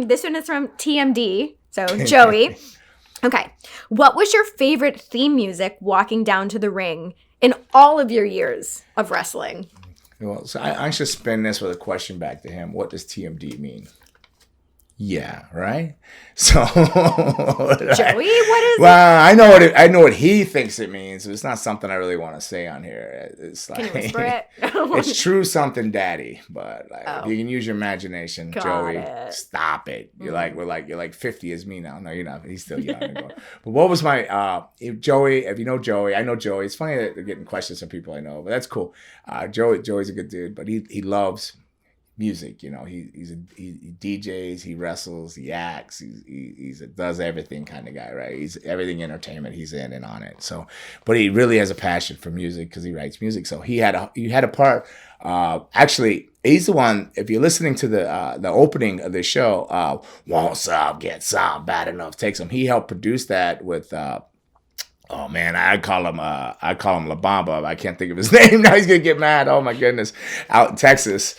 This one is from TMD. So Joey. Okay. What was your favorite theme music walking down to the ring in all of your years of wrestling? Well, so I should spin this with a question back to him. What does TMD mean? Yeah, right. So, Joey, what is it? well, I know what he thinks it means. It's not something I really want to say on here. It's like, Can you whisper it? It's true something, Daddy. But if you can use your imagination, Got Joey, it. stop it. You're like 50 as me now. No, you're not. He's still young. But what was my Joey? If you know Joey, I know Joey. It's funny that they're getting questions from people I know, but that's cool. Joey's a good dude, but he loves music. You know, he DJs, he wrestles, he acts, he's a does everything kind of guy, right? He's everything entertainment, he's in and on it. So, but he really has a passion for music because he writes music. So he had a part. Actually, he's the one. If you're listening to the opening of the show, won't some get some bad enough take some. He helped produce that with. Oh man, I call him La Bamba. I can't think of his name now. He's gonna get mad. Oh my goodness, out in Texas,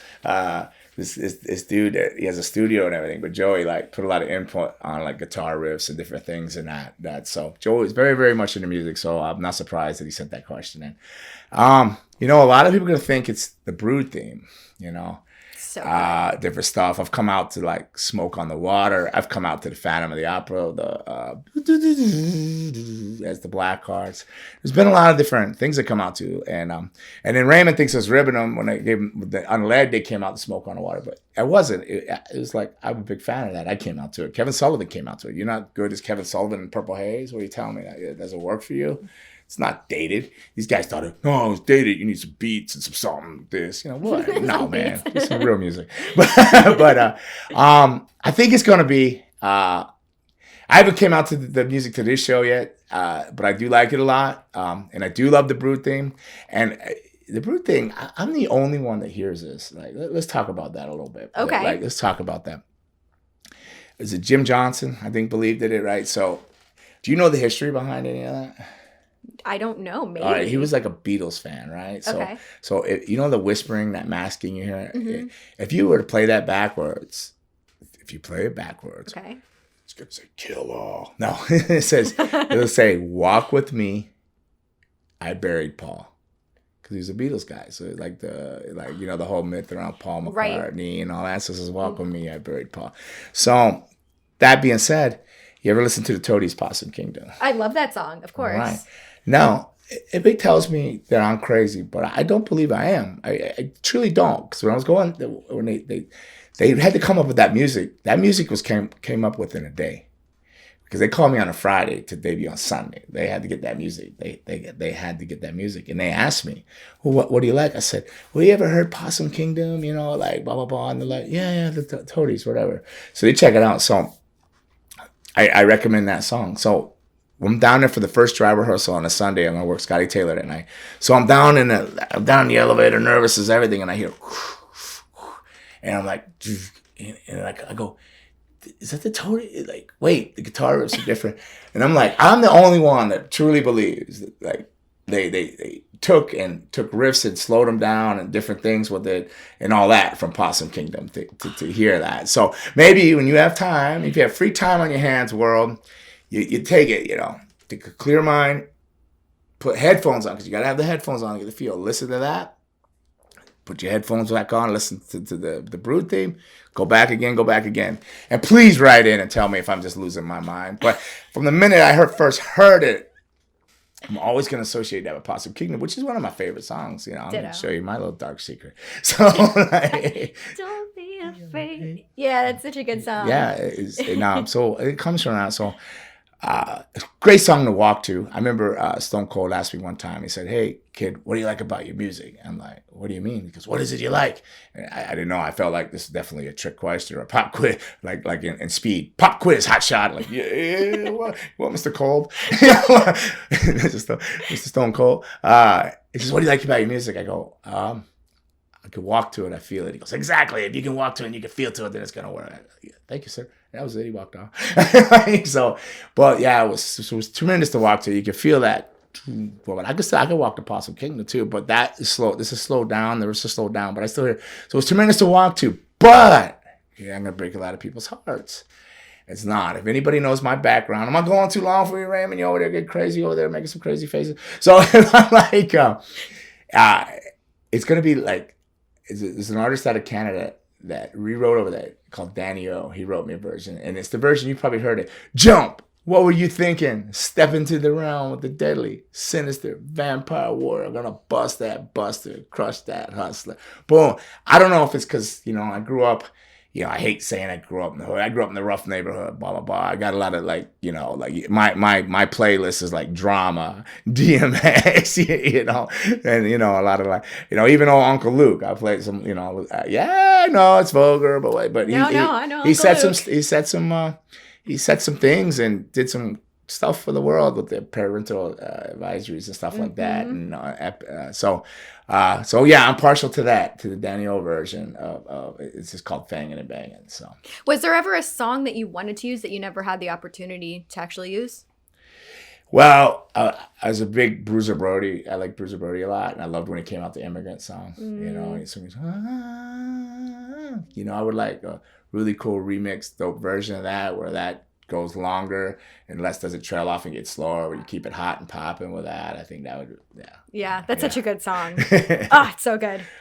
this dude, he has a studio and everything. But Joey put a lot of input on guitar riffs and different things and that. So Joey is very, very much into music. So I'm not surprised that he sent that question in. A lot of people are gonna think it's the Brood theme. So different stuff. I've come out to Smoke on the Water. I've come out to the Phantom of the Opera, as the Black Hearts. There's been a lot of different things that come out to, and then Raymond thinks it's ribbing them when they gave him on Lead. They came out to Smoke on the Water, but it wasn't. It was I'm a big fan of that. I came out to it. Kevin Sullivan came out to it. You're not good as Kevin Sullivan in Purple Haze. What are you telling me? That doesn't work for you? It's not dated. These guys thought, no, it's dated. You need some beats and some something like this. What? No, man. It's some real music. But I think it's going to be, I haven't came out to the music to this show yet, but I do like it a lot. And I do love the Brood theme. And the Brood thing, I'm the only one that hears this. Let's talk about that a little bit. Okay. Let's talk about that. Is it Jim Johnson, I think, believed in it, right? So do you know the history behind any of that? I don't know. Maybe. All right, he was a Beatles fan, right? Okay. So the whispering, that masking you hear. Mm-hmm. If you were to play that backwards, okay, it's gonna say "kill all." No, it'll say "walk with me." I buried Paul because he's a Beatles guy. So the whole myth around Paul McCartney right. and all that. So it says "walk with me." I buried Paul. So that being said, you ever listen to the Toadies' Possum Kingdom? I love that song, of course. Right. Now, it tells me that I'm crazy, but I don't believe I am. I truly don't. Because when I was going, when they had to come up with that music came up within a day. Because they called me on a Friday to debut on Sunday. They had to get that music. They had to get that music. And they asked me, well, what do you like? I said, well, you ever heard Possum Kingdom? Blah, blah, blah. And they're like, yeah, the Toadies, whatever. So they check it out. So I recommend that song. So I'm down there for the first dry rehearsal on a Sunday. I'm gonna work Scotty Taylor that night. So I'm down in the elevator, nervous as everything, and I hear, and I'm like, and I go, is that the Toady? Wait, the guitar riffs are different, and I'm the only one that truly believes that they took riffs and slowed them down and different things with it and all that from Possum Kingdom to hear that. So maybe when you have time, if you have free time on your hands, world, you take it, take a clear mind, put headphones on, because you got to have the headphones on to get the feel. Listen to that. Put your headphones back on, listen to the Brood theme, go back again. And please write in and tell me if I'm just losing my mind. But from the minute I first heard it, I'm always going to associate that with Possum Kingdom, which is one of my favorite songs. I'm going to show you my little dark secret. So, don't be afraid. Yeah, that's such a good song. Yeah, so it comes from that. So, great song to walk to. I remember Stone Cold asked me one time. He said, "Hey, kid, what do you like about your music?" I'm like, "What do you mean?" Because what is it you like? And I didn't know. I felt like this is definitely a trick question or a pop quiz, like in Speed. Pop quiz, hot shot. Yeah, what, Mr. Cold? Mr. Stone Cold. He says, "What do you like about your music?" I go, I can walk to it. I feel it. He goes, "Exactly. If you can walk to it and you can feel to it, then it's going to work." Yeah, thank you, sir. That was it. He walked off. So, but yeah, it was tremendous to walk to. You could feel that. Well, I could walk to Possum Kingdom too, but that is slow. This is slowed down. The rest is slowed down, but I still hear. So it's tremendous to walk to. But Yeah, I'm gonna break a lot of people's hearts. It's not. If anybody knows my background, am I going too long for you, Raymond? You over there get crazy over there making some crazy faces. So I'm like, it's gonna be like, there's an artist out of Canada that rewrote over that called Danny O. He wrote me a version, and it's the version you probably heard it. Jump. What were you thinking? Step into the realm with the deadly, sinister vampire warrior. Gonna bust that buster, crush that hustler. Boom. I don't know if it's because, I grew up, I hate saying I grew up in the hood. I grew up in the rough neighborhood, blah, blah, blah. I got a lot of like my playlist is like drama, DMX, and, a lot of like, even old Uncle Luke, I played some, yeah, I know it's vulgar, but wait, but I know he said some things and did some stuff for the world with the parental advisories and stuff like that. And so yeah, I'm partial to that, to the Danny O version of it's just called Fangin' and Bangin'. So, was there ever a song that you wanted to use that you never had the opportunity to actually use? Well, I was a big Bruiser Brody. I like Bruiser Brody a lot, and I loved when he came out the Immigrant song. He sings, I would like a really cool remix, dope version of that, where that goes longer and less does it trail off and get slower, where you keep it hot and popping with that. I think that would, Yeah, that's such a good song. Oh, it's so good.